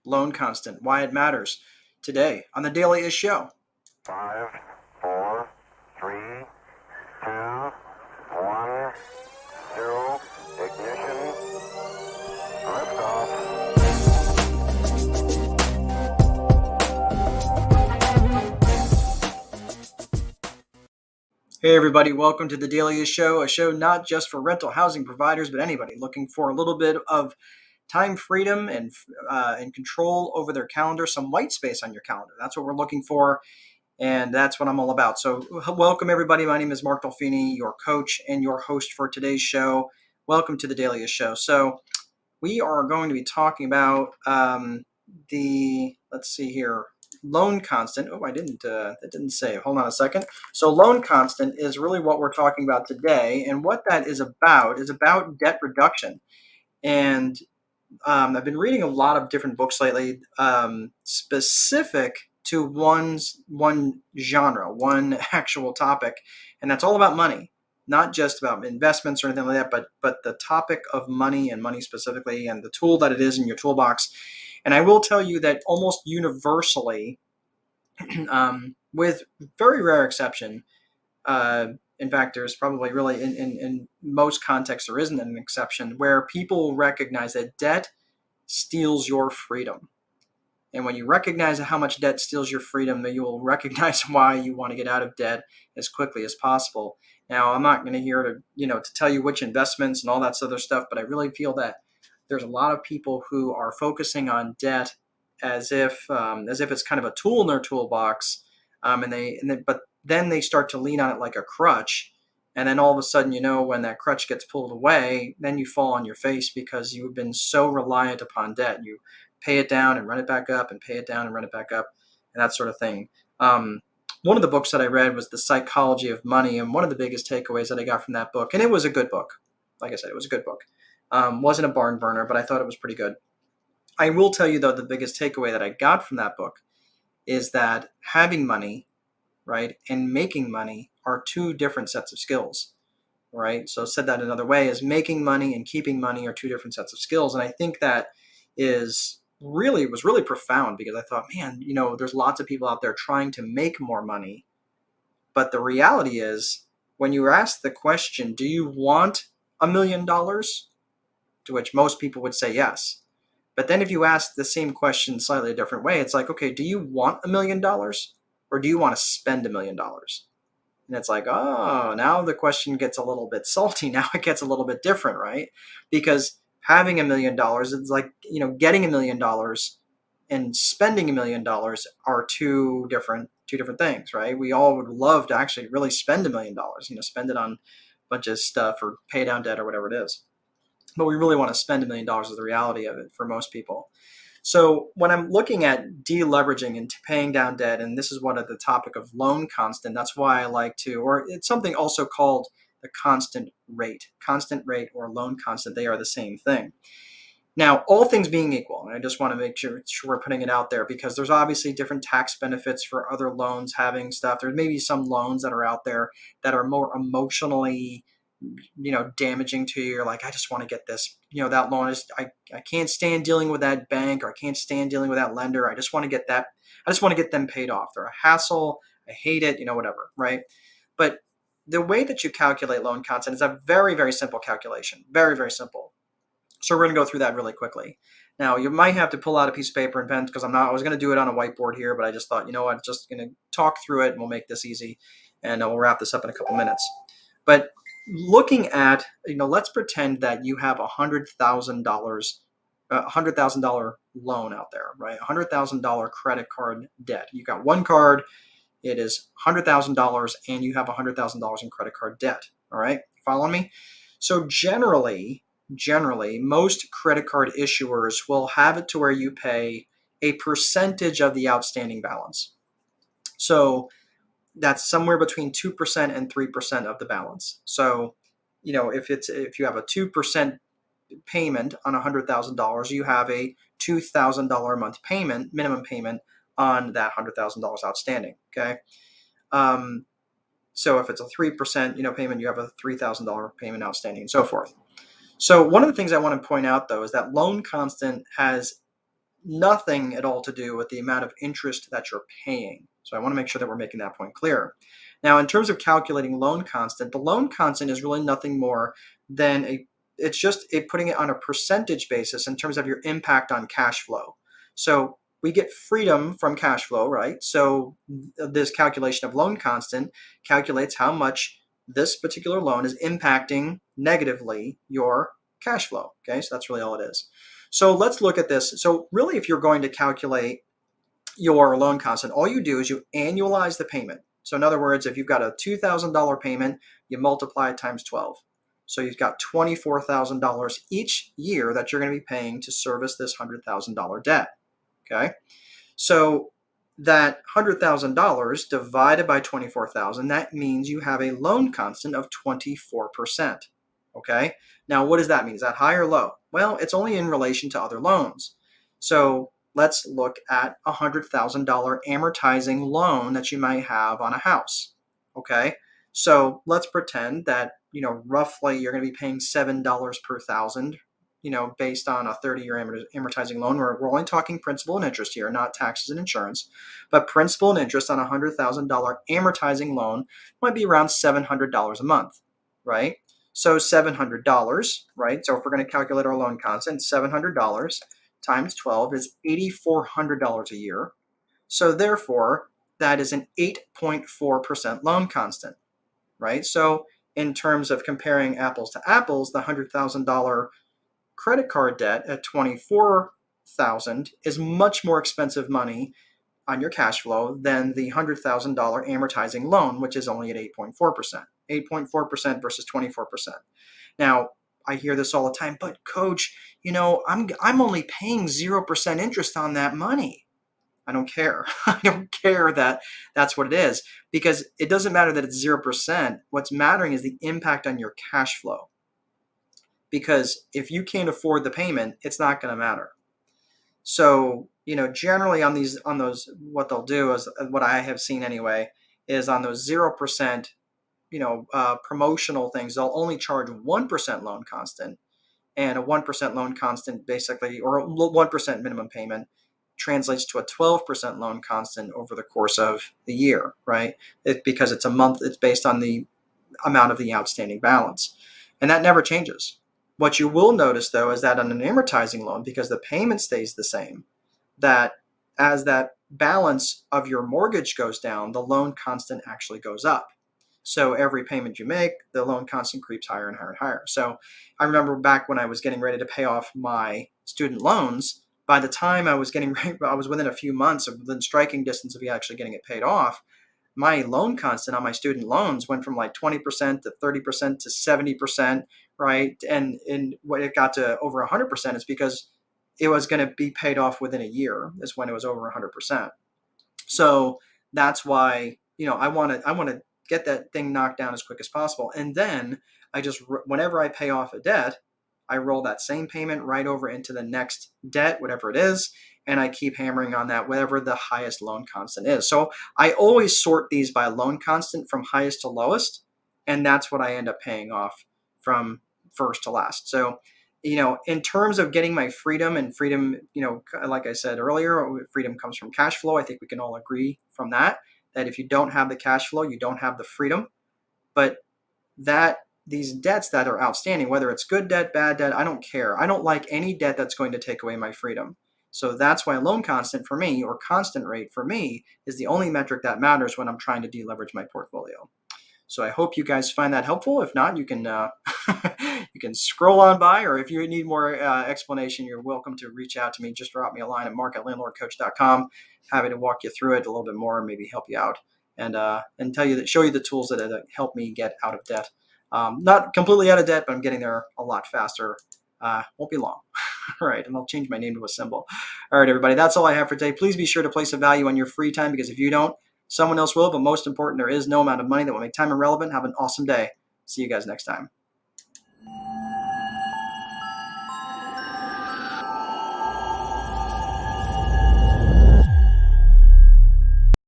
loan constant, why it matters, today on the Daily Is Show. 5, 4, 3, 2, 1, 0, ignition, liftoff. Hey everybody, welcome to the Daily Is Show, a show not just for rental housing providers, but anybody looking for a little bit of time freedom and control over their calendar, some white space on your calendar. That's what we're looking for, and that's what I'm all about. So welcome everybody. My name is Mark Dolfini, your coach and your host for today's show. Welcome to the Daily Is Show. So we are going to be talking about let's see here, loan constant. Oh, that didn't save. Hold on a second. So loan constant is really what we're talking about today. And what that is about debt reduction. And I've been reading a lot of different books lately, specific to one genre, one actual topic, and that's all about money. Not just about investments or anything like that, but the topic of money and money specifically, and the tool that it is in your toolbox. And I will tell you that almost universally, with very rare exception, uh, in fact, there's probably really in most contexts there isn't an exception where people recognize that debt steals your freedom. And when you recognize how much debt steals your freedom, then you will recognize why you want to get out of debt as quickly as possible. Now, I'm not going to here to tell you which investments and all that other stuff, but I really feel that there's a lot of people who are focusing on debt as if it's kind of a tool in their toolbox, but then they start to lean on it like a crutch, and then all of a sudden, when that crutch gets pulled away, then you fall on your face because you've been so reliant upon debt. You pay it down and run it back up, and pay it down and run it back up, and that sort of thing. One of the books that I read was The Psychology of Money, and one of the biggest takeaways that I got from that book, and it was a good book. Like I said, it was a good book. Wasn't a barn burner, but I thought it was pretty good. I will tell you, though, the biggest takeaway that I got from that book is that having money, right, and making money are two different sets of skills, right? So said that another way is making money and keeping money are two different sets of skills. And I think that was really profound, because I thought, man, there's lots of people out there trying to make more money. But the reality is, when you ask the question, do you want $1 million? To which most people would say yes. But then if you ask the same question slightly a different way, it's like, okay, do you want $1 million, or do you want to spend $1 million? And it's like, oh, now the question gets a little bit salty. Now it gets a little bit different, right? Because having $1 million, it's like, getting $1 million and spending $1 million are two different things, right? We all would love to actually really spend $1 million, spend it on a bunch of stuff or pay down debt or whatever it is. But we really want to spend $1 million is the reality of it for most people. So when I'm looking at deleveraging and paying down debt, and this is what at the topic of loan constant, that's why I like to, or it's something also called the constant rate or loan constant. They are the same thing. Now, all things being equal, and I just want to make sure we're putting it out there, because there's obviously different tax benefits for other loans having stuff. There may be some loans that are out there that are more emotionally damaging to you. You're like, I just want to get this, that loan is, I can't stand dealing with that bank, or I can't stand dealing with that lender. I just want to get them paid off. They're a hassle. I hate it, whatever. Right. But the way that you calculate loan constant is a very, very simple calculation. Very, very simple. So we're going to go through that really quickly. Now, you might have to pull out a piece of paper and pen, because I was going to do it on a whiteboard here, but I just thought, I'm just going to talk through it and we'll make this easy, and we'll wrap this up in a couple minutes. But looking at, let's pretend that you have $100,000 loan out there, right? $100,000 credit card debt. You got one card, it is $100,000, and you have $100,000 in credit card debt. All right, following me? So generally, most credit card issuers will have it to where you pay a percentage of the outstanding balance. So that's somewhere between 2% and 3% of the balance. So, if you have a 2% payment on $100,000, you have a $2,000 a month minimum payment on that $100,000 outstanding. Okay. So if it's a 3%, payment, you have a $3,000 payment outstanding, and so forth. So one of the things I want to point out, though, is that loan constant has nothing at all to do with the amount of interest that you're paying. So I want to make sure that we're making that point clear. Now, in terms of calculating loan constant, the loan constant is really nothing more than it's just putting it on a percentage basis in terms of your impact on cash flow. So we get freedom from cash flow, right? So this calculation of loan constant calculates how much this particular loan is impacting negatively your cash flow. Okay, so that's really all it is. So let's look at this. So really, if you're going to calculate your loan constant, all you do is you annualize the payment. So in other words, if you've got a $2,000 payment, you multiply it times 12. So you've got $24,000 each year that you're going to be paying to service this $100,000 debt. Okay. So that $100,000 divided by 24,000, that means you have a loan constant of 24%. Okay. Now, what does that mean? Is that high or low? Well, it's only in relation to other loans. So let's look at a $100,000 amortizing loan that you might have on a house. Okay. So let's pretend that, roughly you're going to be paying $7 per thousand, based on a 30-year amortizing loan. We're only talking principal and interest here, not taxes and insurance. But principal and interest on a $100,000 amortizing loan might be around $700 a month, right? So $700, right? So if we're going to calculate our loan constant, $700 times 12 is $8,400 a year. So therefore, that is an 8.4% loan constant, right? So in terms of comparing apples to apples, the $100,000 credit card debt at 24,000 is much more expensive money on your cash flow than the $100,000 amortizing loan, which is only at 8.4%. 8.4% versus 24%. Now, I hear this all the time, but coach, I'm only paying 0% interest on that money. I don't care. I don't care that that's what it is, because it doesn't matter that it's 0%. What's mattering is the impact on your cash flow. Because if you can't afford the payment, it's not going to matter. So, generally on those, what they'll do is, what I have seen anyway, is on those 0%, promotional things, they'll only charge 1% loan constant, and a 1% loan constant basically, or a 1% minimum payment, translates to a 12% loan constant over the course of the year, right? Because it's a month, it's based on the amount of the outstanding balance. And that never changes. What you will notice, though, is that on an amortizing loan, because the payment stays the same, that as that balance of your mortgage goes down, the loan constant actually goes up. So every payment you make, the loan constant creeps higher and higher and higher. So I remember back when I was getting ready to pay off my student loans, by the time I was getting ready, I was within a few months of within striking distance of actually getting it paid off. My loan constant on my student loans went from like 20% to 30% to 70%, right? And when it got to over 100%, it's because it was going to be paid off within a year is when it was over 100%. So that's why, I want to get that thing knocked down as quick as possible. And then whenever I pay off a debt, I roll that same payment right over into the next debt, whatever it is, and I keep hammering on that, whatever the highest loan constant is. So I always sort these by loan constant from highest to lowest, and that's what I end up paying off from first to last. So, in terms of getting my freedom, and freedom, like I said earlier, freedom comes from cash flow. I think we can all agree from that if you don't have the cash flow, you don't have the freedom. But that these debts that are outstanding, whether it's good debt, bad debt, I don't care. I don't like any debt that's going to take away my freedom. So that's why loan constant for me, or constant rate for me, is the only metric that matters when I'm trying to deleverage my portfolio. So I hope you guys find that helpful. If not, you can you can scroll on by, or if you need more explanation, you're welcome to reach out to me. Just drop me a line at mark@landlordcoach.com. Happy to walk you through it a little bit more and maybe help you out, and show you the tools that help me get out of debt. Not completely out of debt, but I'm getting there a lot faster. Won't be long. All right, and I'll change my name to a symbol. All right, everybody, that's all I have for today. Please be sure to place a value on your free time, because if you don't, someone else will. But most important, there is no amount of money that will make time irrelevant. Have an awesome day. See you guys next time.